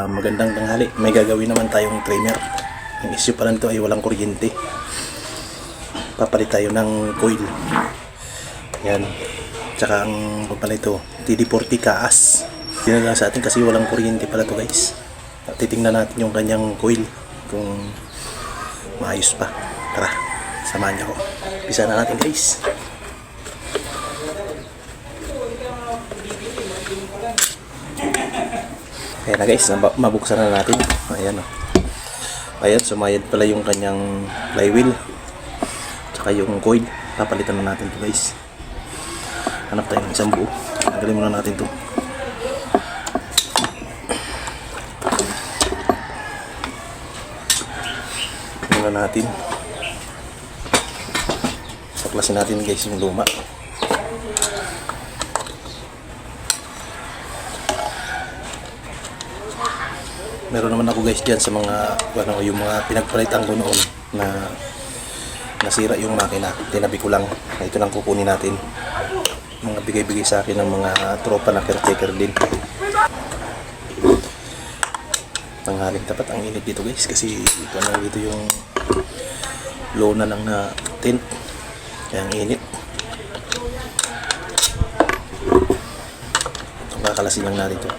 Magandang tanghali. May gagawin naman tayong trimmer. Ang issue pa nito ay walang kuryente. Papalit tayo ng coil. Yan. Tsaka ang papalit ito, TD40 kaas. Dinala sa atin kasi walang kuryente pala to guys. Titingnan natin yung kanyang coil kung maayos pa. Tara, samahan niyo ako. Pisa na natin guys. Ayan na guys, mabuksan na natin. Ayan o. Ayan, sumayad pala yung kanyang flywheel. Tsaka yung coil. Papalitan na natin to guys. Hanap tayo ng isang buo. Tanggalin muna natin to. Tingnan natin. Saklasin natin guys yung luma. Meron naman ako guys dyan sa mga yung mga pinagpalitan ko noon na nasira yung makina. Tinabi ko lang. Ito lang kukunin natin. Mga bigay-bigay sa akin ng mga tropa na caretaker din. Tanghaling tapat ang init dito guys kasi ito na dito yung lona lang na tent. Kaya ang init. Itong kakalasin lang natin ito.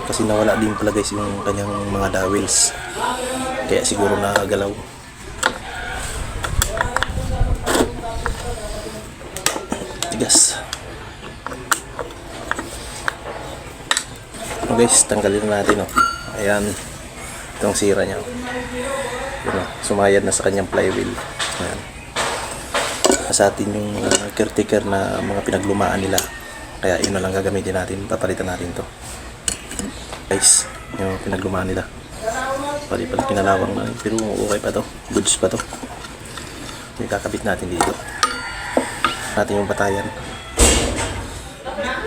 Kasi nawala din pala guys yung kanyang mga dowels. Kaya siguro nagalaw. Tigas. So guys, tanggalin na natin oh. Ayan. Itong sira niya. Yun, oh, sumayad na sa kanyang flywheel. Ayan. Sa atin yung caretaker na mga pinaglumaan nila. Kaya yun na lang gagamitin natin. Papalitan natin to guys, yung pinaglumaan nila. Pali-pali pinalawang na, pero okay pa to, goods pa to. Yung kakabit natin dito natin yung batayan.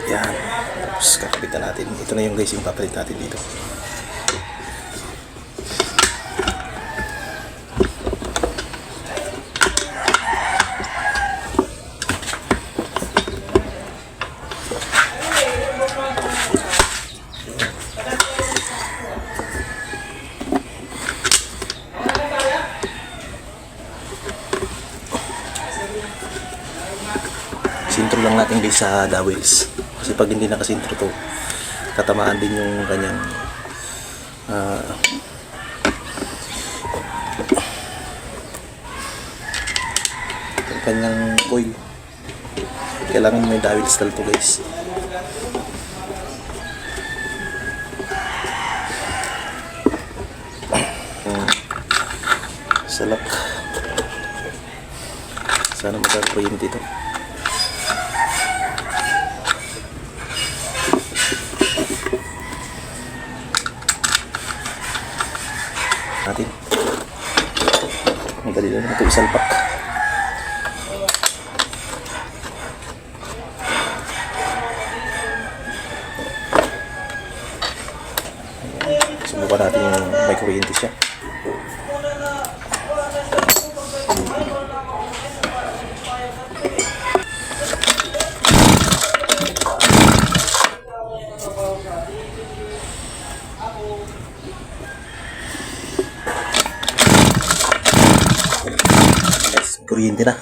Yan, tapos kakabit na natin. Ito na yung guys yung papalit natin dito. Sintro lang natin guys sa dowels. Kasi pag hindi nakasintro to, tatamaan din yung kanyang coil. Kailangan may dowels tal to guys. Salak. Sana magkakaroon dito. Natin. Madali lang ito isalpak. Subukan natin yung may kuryente siya. Kuryente na.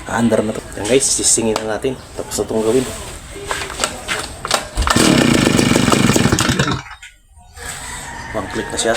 Aandar na to. Yan guys, sisingin na natin. Tapos na itong gawin. One click na siya.